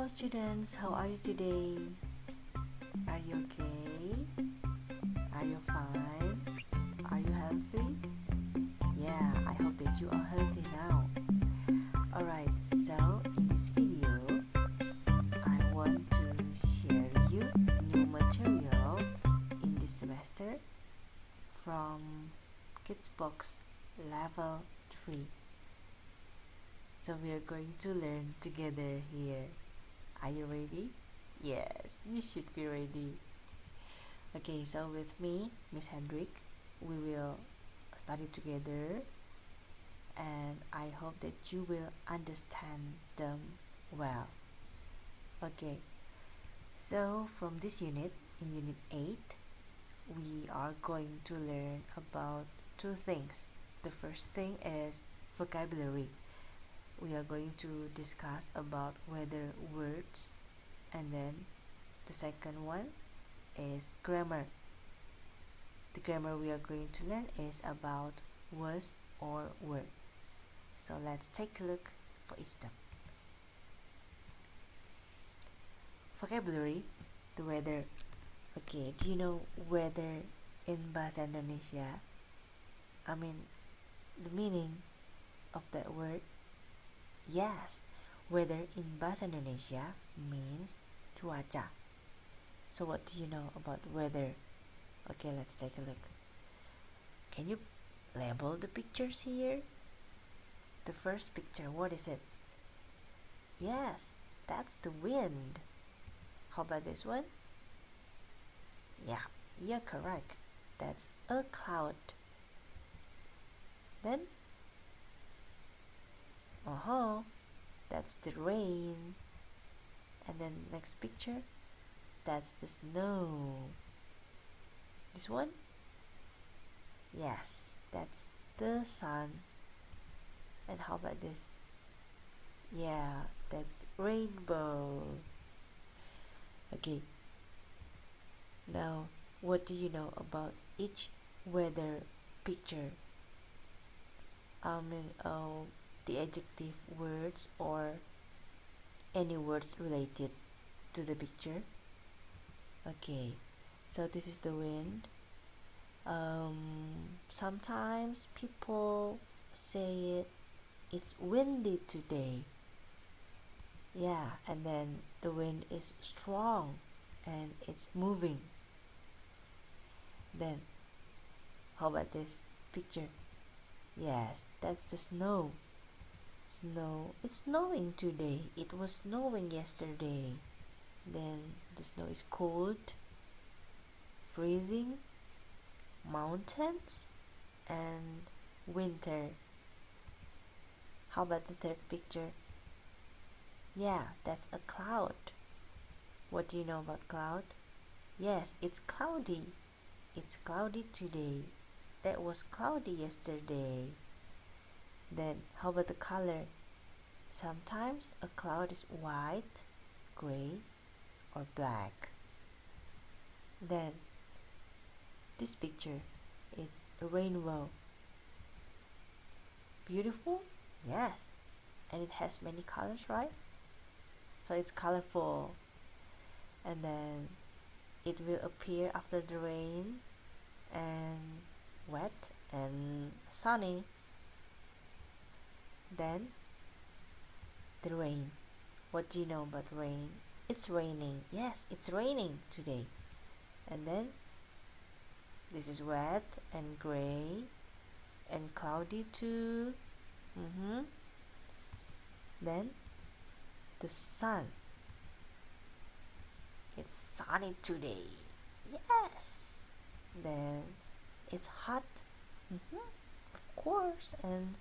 students, how are you today? Are you okay? Are you fine? Are you healthy? Yeah, I hope that you are healthy now. Alright, so in this video, I want to share you new material in this semester from Kids Box Level 3. So we are going to learn together here. Are you ready? Yes, you should be ready. Okay, so with me, Miss Hendrik, we will study together and I hope that you will understand them well. Okay, so from this unit, in Unit 8, we are going to learn about two things. The first thing is vocabulary. We are going to discuss about whether words, and then the second one is grammar. The grammar we are going to learn is about was or were. So let's take a look for each step. Vocabulary, the weather. Okay, do you know weather in Bahasa Indonesia? I mean, the meaning of that word? Yes, weather in Bahasa Indonesia means cuaca. So what do you know about weather? Okay, let's take a look. Can you label the pictures here? The first picture, what is it? Yes, that's the wind. How about this one? Yeah, you're correct. That's a cloud. Then that's the rain. And then next picture, that's the snow. This one? Yes, that's the sun. And how about this? Yeah, that's rainbow. Okay. Now, what do you know about each weather picture? The adjective words or any words related to the picture. Okay, so this is the wind. Sometimes people say it's windy today. Yeah, and then the wind is strong and it's moving. Then, how about this picture? Yes, that's the snow. Snow. It's snowing today. It was snowing yesterday. Then the snow is cold, freezing, mountains, and winter. How about the third picture? Yeah, that's a cloud. What do you know about cloud? Yes, it's cloudy. It's cloudy today. That was cloudy yesterday. Then how about the color? Sometimes a cloud is white, gray, or black. Then this picture, it's a rainbow. Beautiful? Yes. And it has many colors, right? So it's colorful. And then it will appear after the rain and wet and sunny. Then the rain. What do you know about rain? It's raining. Yes, it's raining today. And then this is wet and gray and cloudy too. Then the sun. It's sunny today. Yes. Then it's hot. Of course. And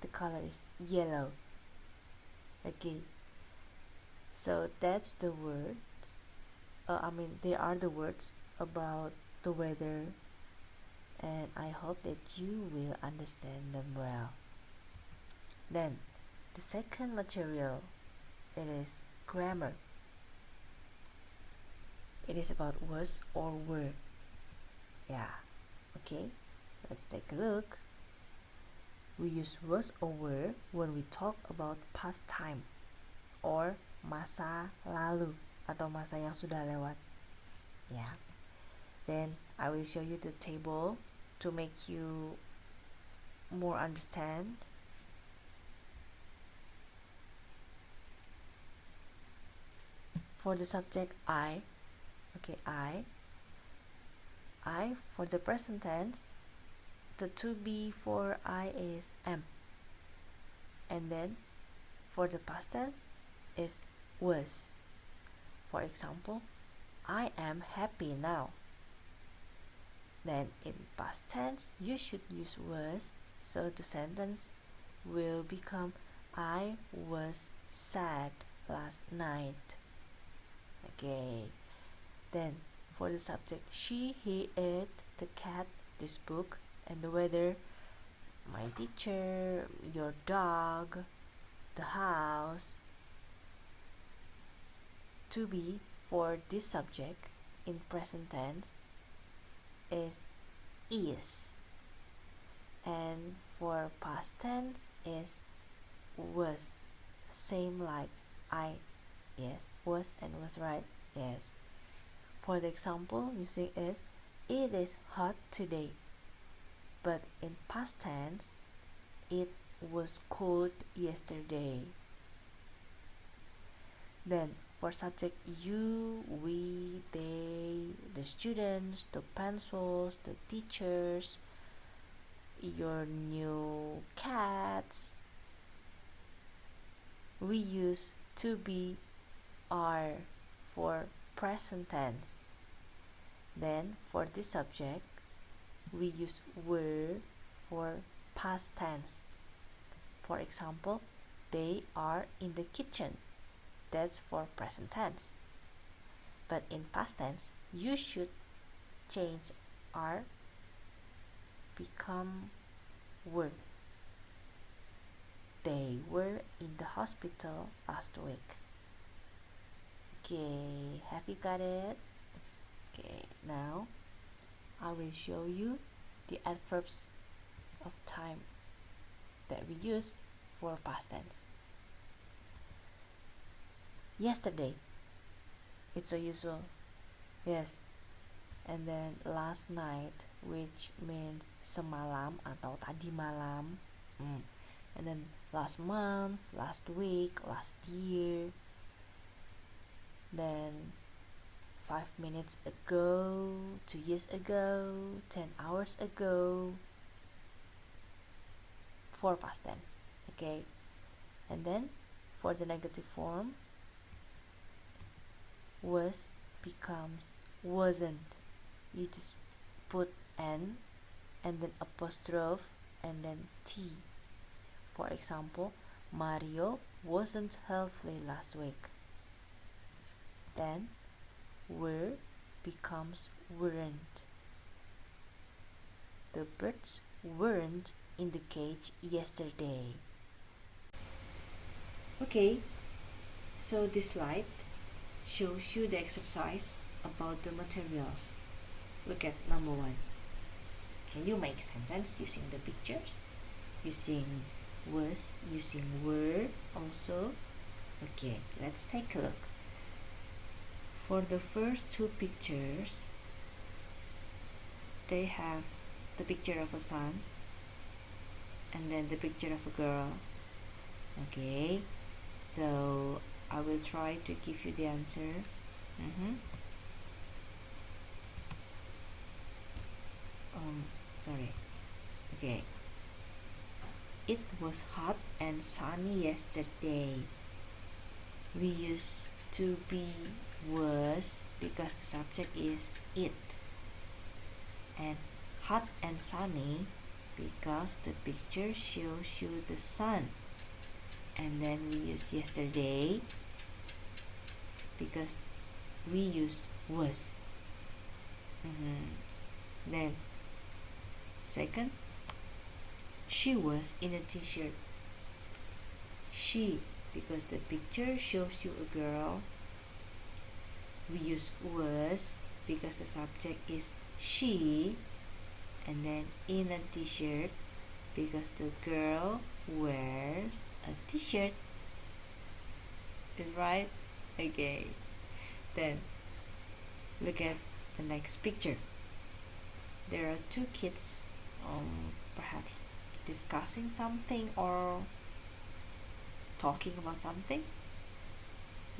the color is yellow. Okay. So that's the word. They are the words about the weather, and I hope that you will understand them well. Then the second material, it is grammar. It is about was or were. Yeah. Okay, let's take a look. We use was or were when we talk about past time or masa lalu atau masa yang sudah lewat. Yeah. Then I will show you the table to make you more understand. For the subject I, okay, I for the present tense, the to be for I is am, and then for the past tense is was. For example, I am happy now. Then in past tense you should use was, so the sentence will become I was sad last night. Okay. Then for the subject she, he, it, the cat, this book, and the weather, my teacher, your dog, the house. To be for this subject in present tense is, and for past tense is was, same like I, yes, was and was, right, yes. For the example using is, it is hot today, but in past tense it was cold yesterday. Then for subject you, we, they, the students, the pencils, the teachers, your new cats, we use to be, are for present tense. Then for these subjects we use were for past tense. For example, they are in the kitchen, that's for present tense. But in past tense you should change are become were. They were in the hospital last week. Okay, have you got it? Okay, now I will show you the adverbs of time that we use for past tense. Yesterday, it's a usual, yes. And then last night, which means semalam atau tadi malam. And then last month, last week, last year. Then 5 minutes ago, 2 years ago, 10 hours ago, for past tense. Okay. And then for the negative form, was becomes wasn't. You just put n and then apostrophe and then t. For example, Mario wasn't healthy last week. Then were becomes weren't. The birds weren't in the cage yesterday. Okay, so this slide shows you the exercise about the materials. Look at number 1. Can you make sentence using the pictures? Using was, using were also. Okay, let's take a look. For the first 2 pictures, they have the picture of a sun and then the picture of a girl. Okay, so I will try to give you the answer. Sorry. Okay. It was hot and sunny yesterday. We use to be was because the subject is it, and hot and sunny because the picture shows you the sun. And then we use yesterday because we use was. Then second, she was in a t-shirt. She, because the picture shows you a girl. We use was because the subject is she, and then in a t-shirt because the girl wears a t-shirt. Is right? Okay. Then look at the next picture. There are two kids, perhaps discussing something or talking about something.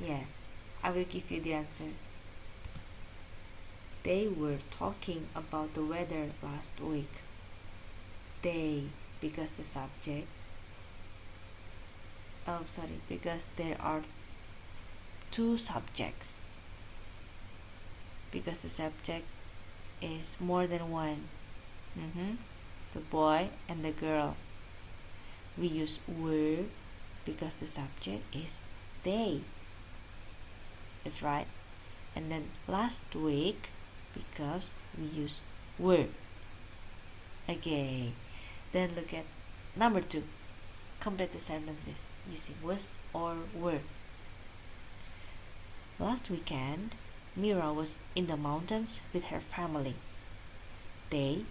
Yes, I will give you the answer. They were talking about the weather last week. They, because the subject, because there are two subjects. Because the subject is more than one. The boy and the girl. We use were because the subject is they. That's right. And then last week because we use were. Okay. Then look at number 2. Complete the sentences using was or were. Last weekend, Mira was in the mountains with her family. They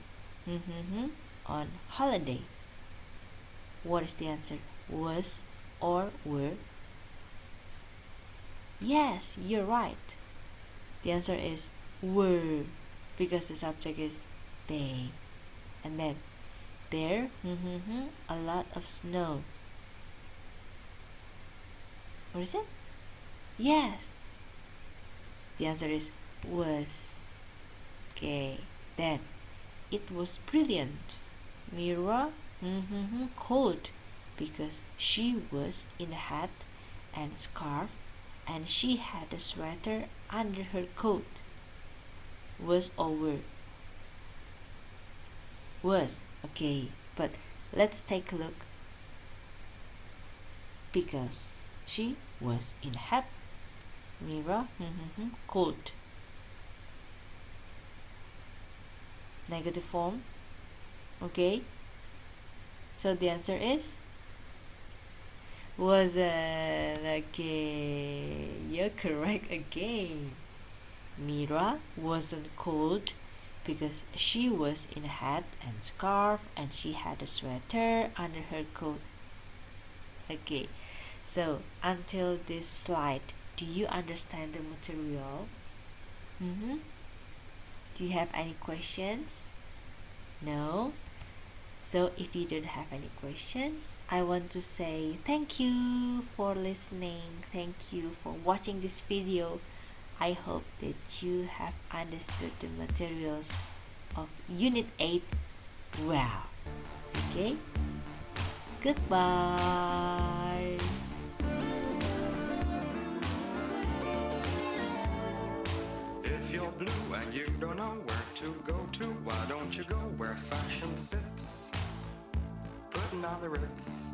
on holiday. What is the answer? Was or were? Yes, you're right. The answer is were because the subject is they. And then there a lot of snow. What is it? Yes. The answer is was. Okay. Then it was brilliant. Mira cold because she was in a hat and scarf and she had a sweater under her coat. Was or were? Was. Okay, but let's take a look. Because she was in a hat. Mira cold. Negative form. Okay, so the answer is wasn't. Okay, you're correct again. Mira wasn't cold because she was in a hat and scarf and she had a sweater under her coat. Okay, so until this slide, do you understand the material? Do you have any questions? No? So if you don't have any questions, I want to say thank you for listening. Thank you for watching this video. I hope that you have understood the materials of Unit 8 well. Okay? Goodbye. If you're blue and you don't know where to go to, why don't you go where fashion sits, putting on the Ritz?